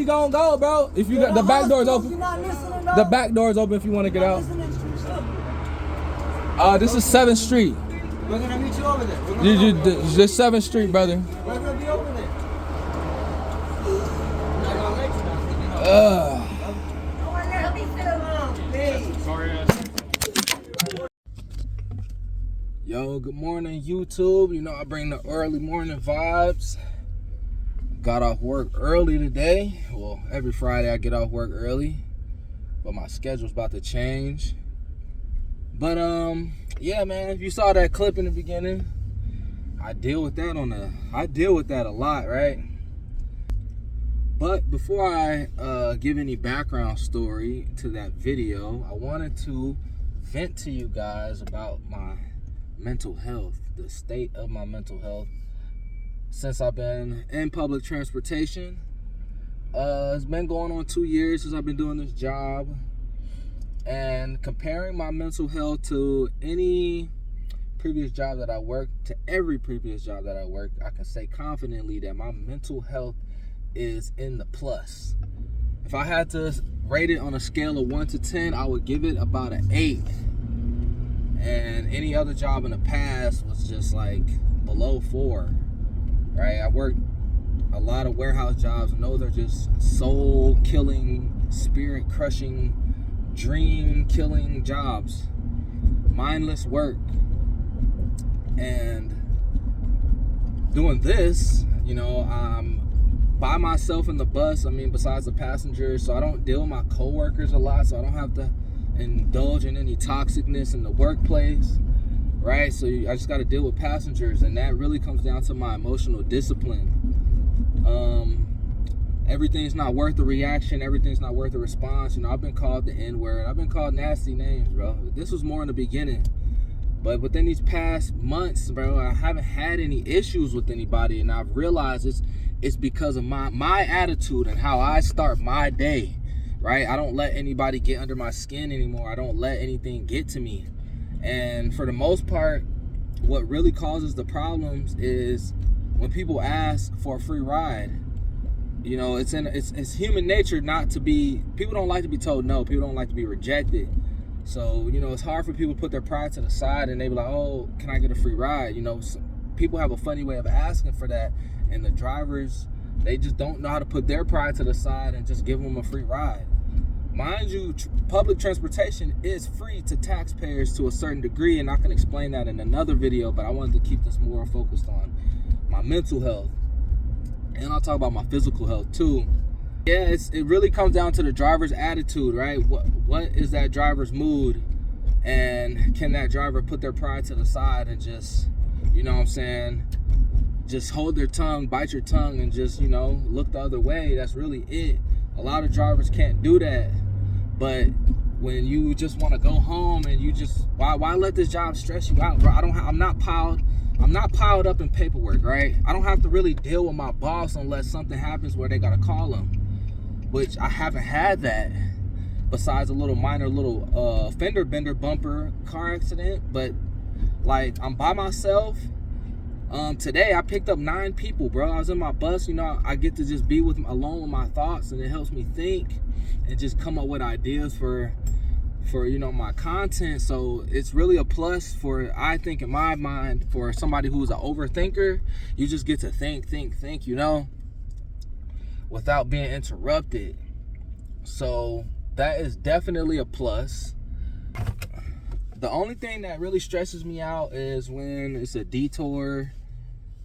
You gonna go, bro. If you got the back door's open. The back door's open if you want to get out. This is 7th Street. We're gonna meet you over there. This 7th Street, brother. We're gonna be over there. Yo, good morning, YouTube. You know I bring the early morning vibes. Got off work early today. Well, every Friday I get off work early, but my schedule's about to change. But yeah, man, if you saw that clip in the beginning, I deal with that a lot, right? But before I give any background story to that video, I wanted to vent to you guys about my mental health, the state of my mental health since I've been in public transportation. It's been going on 2 years since I've been doing this job, and comparing my mental health to any previous job that I worked, to every previous job that I worked, I can say confidently that my mental health is in the plus. If I had to rate it on a scale of 1 to 10, I would give it about an 8. And any other job in the past was just like below 4, right? I worked a lot of warehouse jobs, and those are just soul killing, spirit crushing, dream killing jobs, mindless work. And doing this, you know, I'm by myself in the bus. I mean, besides the passengers, so I don't deal with my coworkers a lot, so I don't have to indulge in any toxicness in the workplace, right? So I just got to deal with passengers, and that really comes down to my emotional discipline. Everything's not worth the reaction. Everything's not worth the response. You know, I've been called the N-word. I've been called nasty names, bro. This was more in the beginning, but within these past months, bro, I haven't had any issues with anybody, and I've realized it's because of my attitude and how I start my day. Right? I don't let anybody get under my skin anymore. I don't let anything get to me. And for the most part, what really causes the problems is when people ask for a free ride. You know, it's human nature not to be, people don't like to be told no. People don't like to be rejected. So, you know, it's hard for people to put their pride to the side and they be like, oh, can I get a free ride? You know, people have a funny way of asking for that. And the drivers, they just don't know how to put their pride to the side and just give them a free ride. Mind you, public transportation is free to taxpayers to a certain degree, and I can explain that in another video, but I wanted to keep this more focused on my mental health. And I'll talk about my physical health too. Yeah, it really comes down to the driver's attitude, right? What is that driver's mood? And can that driver put their pride to the side and just, you know what I'm saying, just hold their tongue, bite your tongue, and just, you know, look the other way. That's really it. A lot of drivers can't do that. But when you just want to go home and you just, why let this job stress you out, bro? I'm not piled up in paperwork, right? I don't have to really deal with my boss unless something happens where they gotta call him, which I haven't had that, besides a little minor fender bender bumper car accident. But like, I'm by myself. Today I picked up 9 people, bro. I was in my bus. You know, I get to just be alone with my thoughts, and it helps me think and just come up with ideas for you know, my content. So it's really a plus for, I think, in my mind, for somebody who's an overthinker. You just get to think, you know, without being interrupted. So that is definitely a plus. The only thing that really stresses me out is when it's a detour,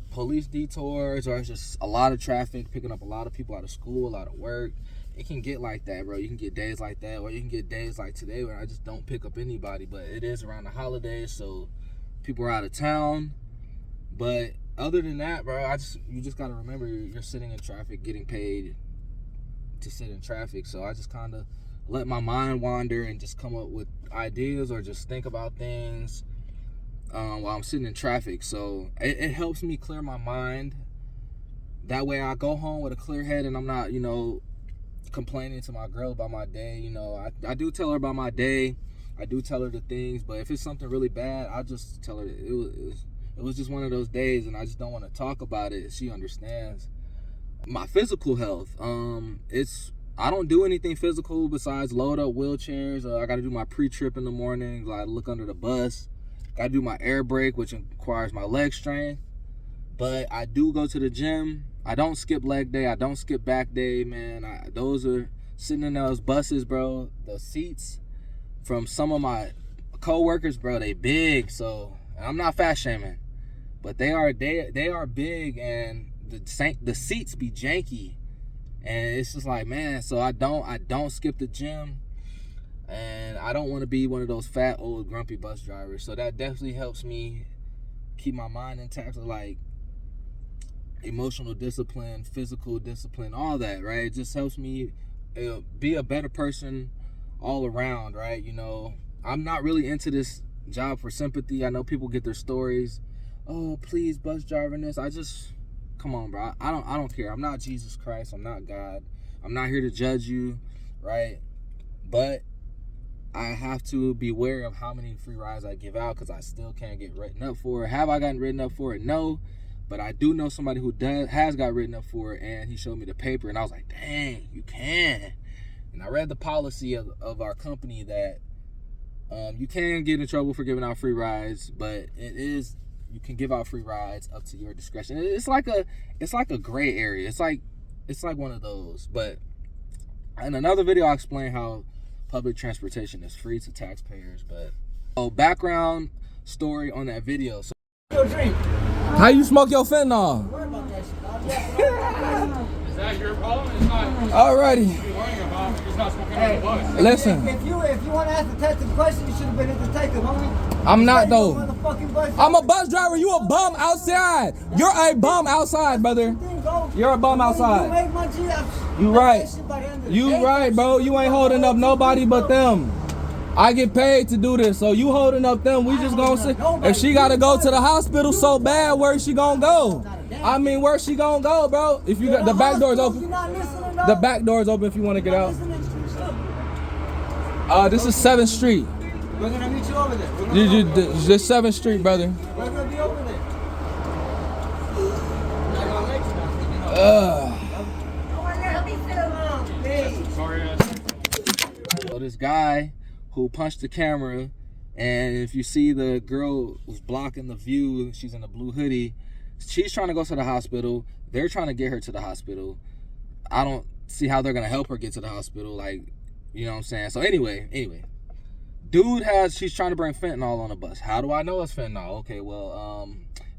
police detours, or it's just a lot of traffic, picking up a lot of people out of school, out of work. It can get like that, bro. You can get days like that, or you can get days like today where I just don't pick up anybody. But it is around the holidays, so people are out of town. But other than that, bro, you just gotta remember you're sitting in traffic, getting paid to sit in traffic. So I just kind of let my mind wander and just come up with ideas or just think about things while I'm sitting in traffic. So it helps me clear my mind. That way I go home with a clear head, and I'm not, you know, complaining to my girl about my day. You know, I do tell her about my day. I do tell her the things, but if it's something really bad, I'll just tell her it was just one of those days, and I just don't want to talk about it. She understands. My physical health, I don't do anything physical besides load up wheelchairs. I got to do my pre-trip in the morning, like look under the bus. Got to do my air brake, which requires my leg strength. But I do go to the gym. I don't skip leg day. I don't skip back day, man. Those are sitting in those buses, bro. The seats from some of my co-workers, bro, they big. So I'm not fat shaming, but they are big, and the seats be janky. And it's just like, man, so I don't skip the gym, and I don't want to be one of those fat old grumpy bus drivers. So that definitely helps me keep my mind intact, like emotional discipline, physical discipline, all that, right? It just helps me be a better person all around, right? You know, I'm not really into this job for sympathy. I know people get their stories, oh please, bus driving this. Come on, bro. I don't care. I'm not Jesus Christ. I'm not God. I'm not here to judge you, right? But I have to be aware of how many free rides I give out, because I still can't get written up for it. Have I gotten written up for it? No. But I do know somebody who has got written up for it, and he showed me the paper, and I was like, dang, you can. And I read the policy of our company that you can get in trouble for giving out free rides, but you can give out free rides up to your discretion. It's like a gray area. It's like one of those. But in another video, I'll explain how public transportation is free to taxpayers. But background story on that video. So, Your drink. how you smoke your fentanyl? Don't worry about that shit. Is that your problem? It's not. Alrighty. What you're worrying about is not smoking on the bus. Listen, If you want to ask the detective question, you should have been a detective, homie. I'm not You though. motherfucking bus. I'm a bus driver. You a bum outside. You're a bum outside, brother. You're a bum outside. You make my G up. You right. You right, bro. You ain't holding up nobody but them. I get paid to do this, so you holding up them. We just gonna sit. If she gotta go to the hospital so bad, where's she gonna go? I mean, where's she gonna go, bro? If you got the back door's open. The back door's open if you want to get out. This is 7th Street. We're gonna meet you over there. Just 7th Street, brother. We're gonna be over there. I'm not gonna let you know. Sorry. So this guy who punched the camera, and if you see the girl who's blocking the view, she's in a blue hoodie. She's trying to go to the hospital. They're trying to get her to the hospital. I don't see how they're gonna help her get to the hospital. Like, you know what I'm saying? So anyway, she's trying to bring fentanyl on the bus. How do I know it's fentanyl? Okay, well,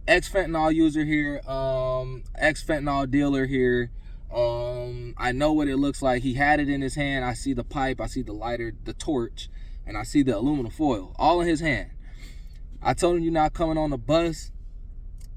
ex-fentanyl user here, ex-fentanyl dealer here. I know what it looks like. He had it in his hand. I see the pipe, I see the lighter, the torch, and I see the aluminum foil all in his hand. I told him, you're not coming on the bus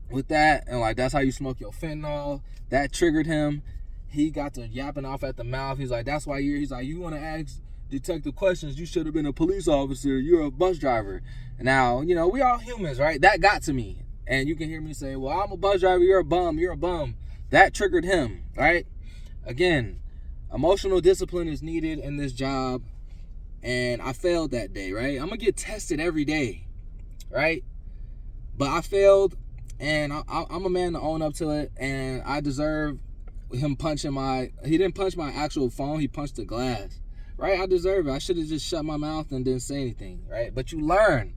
with that, and like, that's how you smoke your fentanyl. That triggered him. He got to yapping off at the mouth. He's like, that's why he's like, you want to ask detective questions, you should have been a police officer. You're a bus driver. Now, you know, we all humans, right? That got to me. And you can hear me say, well, I'm a bus driver, you're a bum. That triggered him, right? Again, emotional discipline is needed in this job, and I failed that day, right? I'm gonna get tested every day, right? But I failed, and I'm a man to own up to it, and I deserve him punching he didn't punch my actual phone, he punched the glass, right? I deserve it. I should have just shut my mouth and didn't say anything, right? But you learn,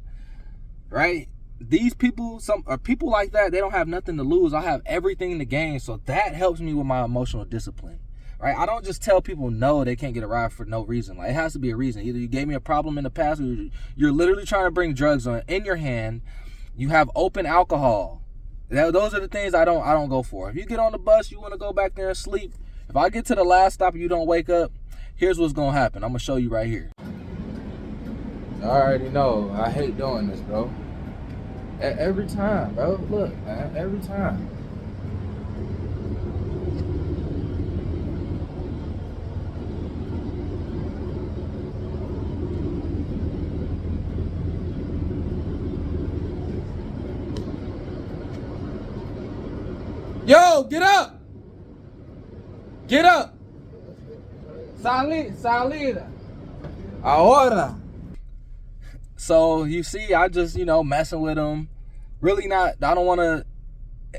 right? These people, people like that, they don't have nothing to lose. I have everything to gain, so that helps me with my emotional discipline, right? I don't just tell people no, they can't get a ride for no reason. Like, it has to be a reason. Either you gave me a problem in the past, or you're literally trying to bring drugs in your hand. You have open alcohol. Those are the things I don't go for. If you get on the bus, you want to go back there and sleep. If I get to the last stop and you don't wake up, here's what's gonna happen. I'm gonna show you right here. I already know. I hate doing this, bro. Every time, bro. Look, man, every time. Yo, get up! Get up! Salida. Ahora. So you see, I just, messing with him. Really not, I don't want to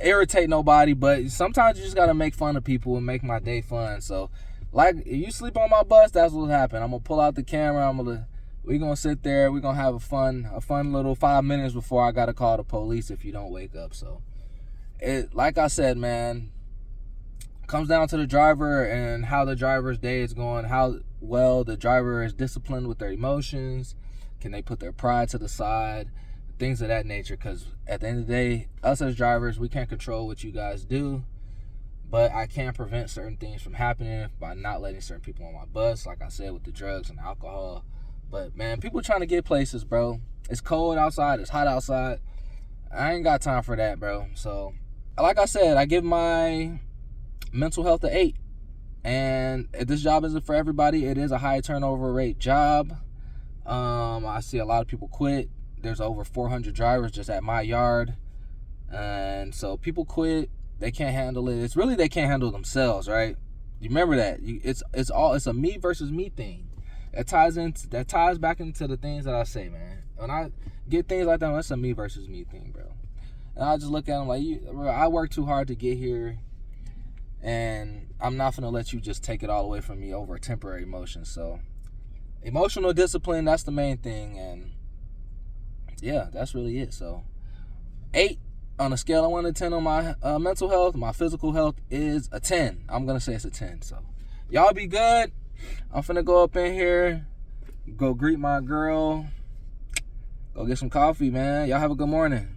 irritate nobody, but sometimes you just gotta make fun of people and make my day fun. So, like, if you sleep on my bus, that's what's happened. I'm gonna pull out the camera. We're gonna sit there. We're gonna have a fun little 5 minutes before I gotta call the police if you don't wake up. So, like I said, man, comes down to the driver and how the driver's day is going, how well the driver is disciplined with their emotions. Can they put their pride to the side? Things of that nature, because at the end of the day, us as drivers, we can't control what you guys do, but I can prevent certain things from happening by not letting certain people on my bus, like I said, with the drugs and alcohol. But man, people trying to get places, bro. It's cold outside, it's hot outside. I ain't got time for that, bro. So like I said, I give my mental health a 8. And if this job isn't for everybody, it is a high turnover rate job. I see a lot of people quit. There's over 400 drivers just at my yard. And so people quit. They can't handle it. It's really they can't handle themselves, right? You remember that. It's a me versus me thing. That ties back into the things that I say, man. When I get things like that, it's a me versus me thing, bro. And I just look at them like, bro, I worked too hard to get here, and I'm not gonna let you just take it all away from me over a temporary emotion. So emotional discipline, that's the main thing. And yeah, that's really it. So 8 on a scale of 1 to 10 on my mental health. My physical health is a 10. I'm gonna say it's a 10. So y'all be good. I'm finna go up in here, go greet my girl, go get some coffee, man. Y'all have a good morning.